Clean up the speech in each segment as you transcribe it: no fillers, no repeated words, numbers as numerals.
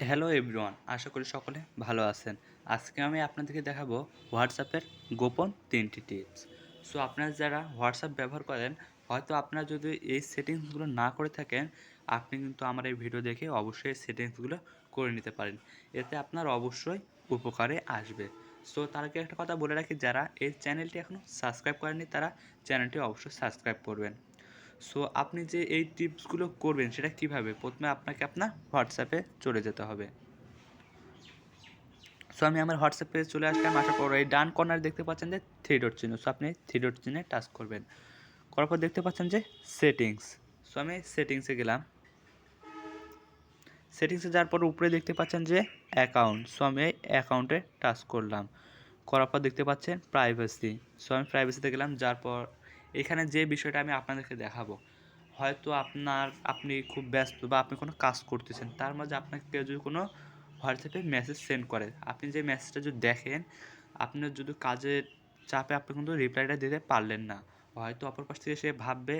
Hello everyone, আশা করি সকলে ভালো আছেন। আজকে আমি আপনাদেরকে দেখাবো হোয়াটসঅ্যাপের গোপন 3টি টিপস। সো আপনারা যারা হোয়াটসঅ্যাপ ব্যবহার করেন, হয়তো আপনারা যদি এই সেটিংসগুলো না করে থাকেন, আপনি কিন্তু আমার এই ভিডিও দেখে অবশ্যই এই সেটিংসগুলো করে নিতে পারেন। এতে আপনার অবশ্যই উপকারে আসবে। সো তার আগে একটা কথা বলে রাখি, যারা এই চ্যানেলটি এখনও সাবস্ক্রাইব করেননি তারা চ্যানেলটি অবশ্যই সাবস্ক্রাইব করবেন। সো আপনি যে এই টিপসগুলো করবেন সেটা কিভাবে? প্রথমে আপনাকে আপনার হোয়াটসঅ্যাপে চলে যেতে হবে। সো আমি আমার হোয়াটসঅ্যাপ পেজে চলে আসলাম। আসার পর এই ডান কর্নারে দেখতে পাচ্ছেন যে থ্রি ডট চিহ্ন। সো আপনি থ্রি ডট চিহ্নে টাচ করবেন। করার পর দেখতে পাচ্ছেন যে সেটিংস। সো আমি সেটিংসে গেলাম। সেটিংসে যাওয়ার পর উপরে দেখতে পাচ্ছেন যে অ্যাকাউন্ট। সো আমি এই অ্যাকাউন্টে টাচ করলাম। করার পর দেখতে পাচ্ছেন প্রাইভেসি। সো আমি প্রাইভেসিতে গেলাম। যার পর এখানে যে বিষয়টা আমি আপনাদেরকে দেখাবো, হয়তো আপনি খুব ব্যস্ত বা আপনি কোনো কাজ করতেছেন, তার মাঝে আপনাকে কেউ যদি কোনো হোয়াটসঅ্যাপে মেসেজ সেন্ড করে, আপনি যে মেসেজটা যদি দেখেন, আপনার যদি কাজের চাপে আপনি কিন্তু রিপ্লাইটা দিতে পারলেন না, হয়তো অপর পাশ থেকে সে ভাববে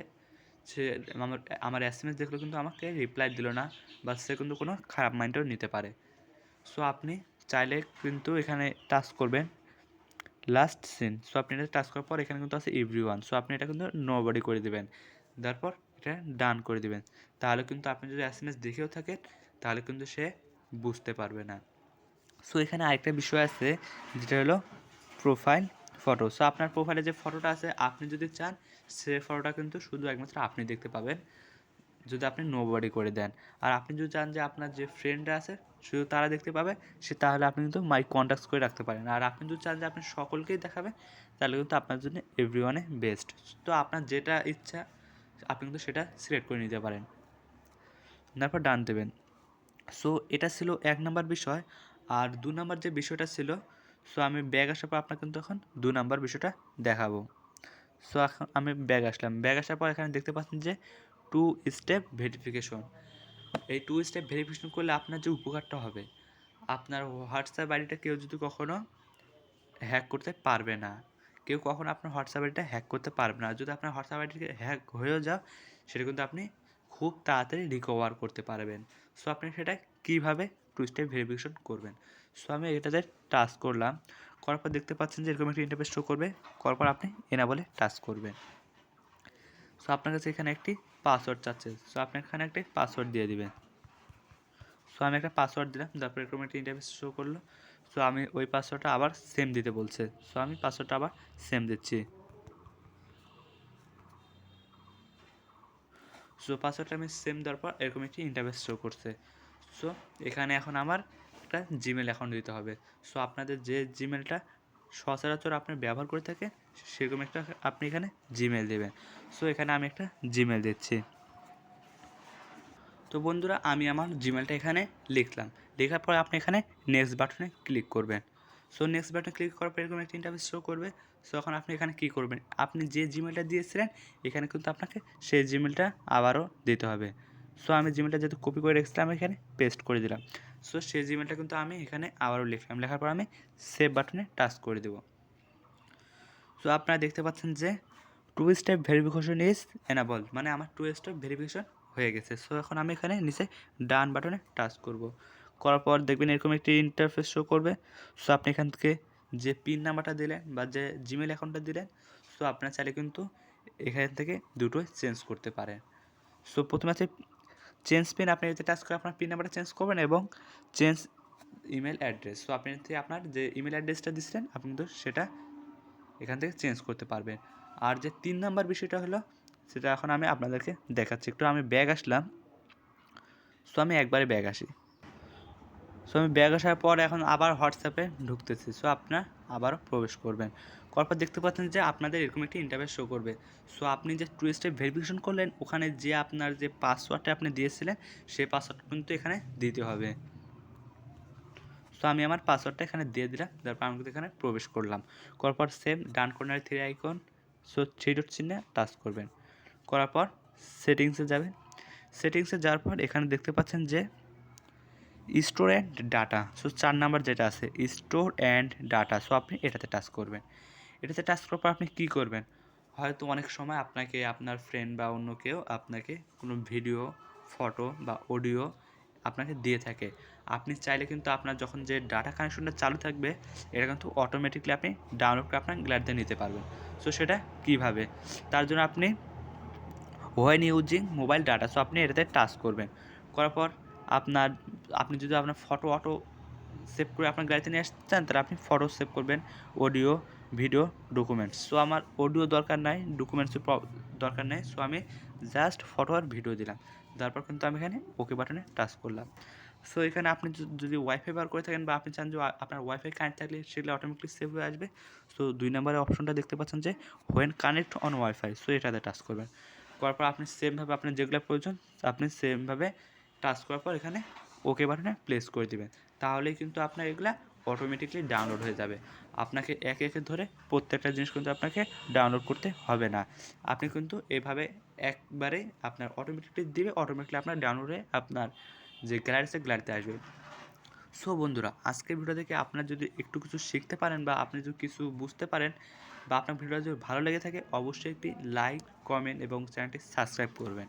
সে আমার আমার এসএমএস দেখলো কিন্তু আমাকে রিপ্লাই দিল না, বা সে কিন্তু কোনো খারাপ মাইন্ডও নিতে পারে। সো আপনি চাইলে কিন্তু এখানে টাচ করবেন লাস্ট সিন। সো আপনি এটা টাচ করার পর এখানে কিন্তু আছে এভরিওয়ান। সো আপনি এটা কিন্তু নোবডি করে দিবেন। তারপর এটা ডান করে দিবেন। তাহলে কিন্তু আপনি যদি এসএমএস দেখেও থাকেন, তাহলে কিন্তু সে বুঝতে পারবে না। সো এখানে আরেকটা বিষয় আছে, যেটা হলো প্রোফাইল ফটো। সো আপনার প্রোফাইলে যে ফটোটা আছে, আপনি যদি চান সে ফটোটা কিন্তু শুধু একমাত্র আপনি দেখতে পাবেন যদি আপনি নোবডি করে দেন। আর আপনি যদি চান যে আপনার যে ফ্রেন্ডরা আছে শুধু তারা দেখতে পাবে, তাহলে আপনি কিন্তু মাই কন্ট্যাক্টস করে রাখতে পারেন। আর আপনি যদি চান যে আপনি সকলকেই দেখাবেন, তাহলে কিন্তু আপনার জন্য এভরিওয়ানে বেস্ট। তো আপনার যেটা ইচ্ছা আপনি কিন্তু সেটা সিলেক্ট করে নিতে পারেন। তারপর ডান দেবেন। সো এটা ছিল 1 নাম্বার বিষয়। আর 2 নাম্বার যে বিষয়টা ছিল, সো আমি ব্যাগ আসার পর আপনাকে কিন্তু এখন 2 নাম্বার বিষয়টা দেখাবো। সো এখন আমি ব্যাগ আসলাম। ব্যাগ আসার পর এখানে দেখতে পাচ্ছেন যে 2 স্টেপ ভেরিফিকেশন। এই 2 স্টেপ ভেরিফিকেশন করলে আপনার যে উপকারটা হবে, আপনার হোয়াটসঅ্যাপ আইডিটা কেউ যদি কখনো হ্যাক করতে পারবে না। কেউ কখনো আপনার হোয়াটসঅ্যাপ আইডিটা হ্যাক করতে পারবে না। যদি আপনার হোয়াটসঅ্যাপ আইডি হ্যাক হয়েও যায়, সেটা কিন্তু আপনি খুব তাড়াতাড়ি রিকভার করতে পারবেন। সো আপনি সেটা কীভাবে 2 স্টেপ ভেরিফিকেশন করবেন। সো আমি এটাতে টাচ করলাম। করার পর দেখতে পাচ্ছেন যে এরকম একটা ইন্টারফেস শো করবে। করার পর আপনি এনাবলে টাচ করবেন। সো আপনার কাছে এখানে একটি পাসওয়ার্ড চাচ্ছে। সো আপনি এখানে একটি পাসওয়ার্ড দিয়ে দিবেন। সো আমি একটা পাসওয়ার্ড দিলাম। তারপর এরকম একটা ইন্টারফেস শো করলো। সো আমি ওই পাসওয়ার্ডটা আবার সেম দিতে বলছে। সো আমি পাসওয়ার্ডটা আবার সেম দিচ্ছি। সো পাসওয়ার্ডটা আমি সেম দেওয়ার পর এরকম একটি ইন্টারফেস শো করছে। সো এখানে এখন আমার একটা জিমেল অ্যাকাউন্ট দিতে হবে। সো আপনাদের যে জিমেলটা সচরাচর আপনি ব্যবহার করে থাকেন, সেরকম একটা আপনি এখানে জিমেল দেবেন। সো এখানে আমি একটা জিমেল দিচ্ছি। তো বন্ধুরা, আমি আমার জিমেলটা এখানে লিখলাম। লেখার পর আপনি এখানে নেক্সট বাটনে ক্লিক করবেন। সো নেক্সট বাটনে ক্লিক করার পর এরকম একটা ইন্টারফেস শো করবে। সো এখন আপনি এখানে কী করবেন, আপনি যে জিমেলটা দিয়েছিলেন এখানে কিন্তু আপনাকে সেই জিমেলটা আবারও দিতে হবে। সো আমি জিমেলটা যেহেতু কপি করে রেখেছিলাম এখানে পেস্ট করে দিলাম। সো সেই জিমেলটা কিন্তু আমি এখানে আবারও লিখলাম। লেখার পর আমি সেভ বাটনে টাচ করে দেবো। সো আপনারা দেখতে পাচ্ছেন যে 2 স্টেপ ভেরিফিকেশন ইজ এনাবল, মানে আমার 2 স্টেপ ভেরিফিকেশন হয়ে গেছে। সো এখন আমি এখানে নিচে ডান বাটনে টাচ করব। করার পর দেখবেন এরকম একটি ইন্টারফেস শো করবে। সো আপনি এখান থেকে যে পিন নাম্বারটা দিলেন বা যে জিমেল অ্যাকাউন্টটা দিলেন, সো আপনার চাইলে কিন্তু এখান থেকে দুটোই চেঞ্জ করতে পারেন। সো প্রথমে আছে চেঞ্জ পিন, আপনি এতে টাচ করে আপনার পিন নাম্বারটা চেঞ্জ করবেন এবং চেঞ্জ ইমেল অ্যাড্রেস। সো আপনি আপনার যে ইমেল অ্যাড্রেসটা দিচ্ছিলেন আপনি কিন্তু সেটা এখান থেকে চেঞ্জ করতে পারবেন। আর যে 3 নাম্বার বিষয়টা হলো, সেটা এখন আমি আপনাদেরকে দেখাচ্ছি। একটু আমি ব্যাগ আসলাম। সো আমি একবারে ব্যাগ আসি। সো আমি ব্যাগ আসার পর এখন আবার হোয়াটসঅ্যাপে ঢুকতেছি। সো আপনার আবারও প্রবেশ করবেন। করার পর দেখতে পাচ্ছেন যে আপনাদের এরকম একটি ইন্টারফেস শো করবে। সো আপনি যে 2 স্টেপ ভেরিফিকেশন করলেন, ওখানে যে আপনার যে পাসওয়ার্ডটা আপনি দিয়েছিলেন, সেই পাসওয়ার্ডটা কিন্তু এখানে দিতে হবে। সো আমি আমার পাসওয়ার্ডটা এখানে দিয়ে দিলাম। তারপর আমি কিন্তু এখানে প্রবেশ করলাম। করার পর সেম ডান কর্নারে three icon, so three dot চিহ্নে টাচ করবেন। করার পর সেটিংসে যাবেন। সেটিংসে যাওয়ার পর এখানে দেখতে পাচ্ছেন যে store and data. So 4 number যেটা আছে স্টোর অ্যান্ড ডাটা, সো আপনি এটাতে টাচ করবেন। এটাতে টাচ করার পর আপনি কী করবেন, হয়তো অনেক সময় আপনাকে আপনার ফ্রেন্ড বা অন্য কেউ আপনাকে কোনো ভিডিও, ফটো বা অডিও আপনাকে দিয়ে থাকে। আপনি চাইলে কিন্তু আপনার যখন যে ডাটা কানেকশনটা চালু থাকবে এটা কিন্তু অটোমেটিকলি আপনি ডাউনলোড করে আপনার গ্যালারিতে নিতে পারবেন। সো সেটা কীভাবে? তার জন্য আপনি when using mobile data, so আপনি এটাতে টাচ করবেন। করার পর আপনি যদি আপনার ফটো অটো সেভ করে আপনার গ্যালারিতে নিয়ে আসতে চান তাহলে আপনি ফটো সেভ করবেন, অডিও, ভিডিও, ডকুমেন্টস। সো আমার অডিও দরকার নাই, ডকুমেন্টসের দরকার নেই। সো আমি জাস্ট ফটো আর ভিডিও দিলাম। তারপর কিন্তু আমি এখানে ওকে বাটনে টাচ করলাম। সো এখানে আপনি যদি ওয়াইফাই ব্যবহার করে থাকেন বা আপনি চান যে আপনার ওয়াইফাই কানেক্ট থাকলে সেগুলো অটোমেটিকলি সেভ হয়ে আসবে। সো 2 নম্বরের অপশনটা দেখতে পাচ্ছেন যে when connect on wifi, so এটাতে টাচ করবেন। করার পর আপনি সেমভাবে আপনার যেগুলো প্রয়োজন আপনি সেমভাবে টাচ করার পর এখানে ওকে বাটনে প্লেস করে দিবেন। তাহলেই কিন্তু আপনার এগুলা অটোমেটিকলি ডাউনলোড হয়ে যাবে। আপনাকে একে একে ধরে প্রত্যেকটা জিনিস কিন্তু আপনাকে ডাউনলোড করতে হবে না। আপনি কিন্তু এভাবে একবারে আপনার অটোমেটিকলি দিবে, অটোমেটিকলি আপনার ডাউনলোড হয়ে আপনার যে গ্যালারি আছে গ্যালারিতে আসবে। সো বন্ধুরা, আজকের ভিডিও থেকে আপনারা যদি একটু কিছু শিখতে পারেন বা আপনি যদি কিছু বুঝতে পারেন বা আপনার ভিডিওটা যদি ভালো লেগে থাকে অবশ্যই একটি লাইক, কমেন্ট এবং চ্যানেলটি সাবস্ক্রাইব করবেন।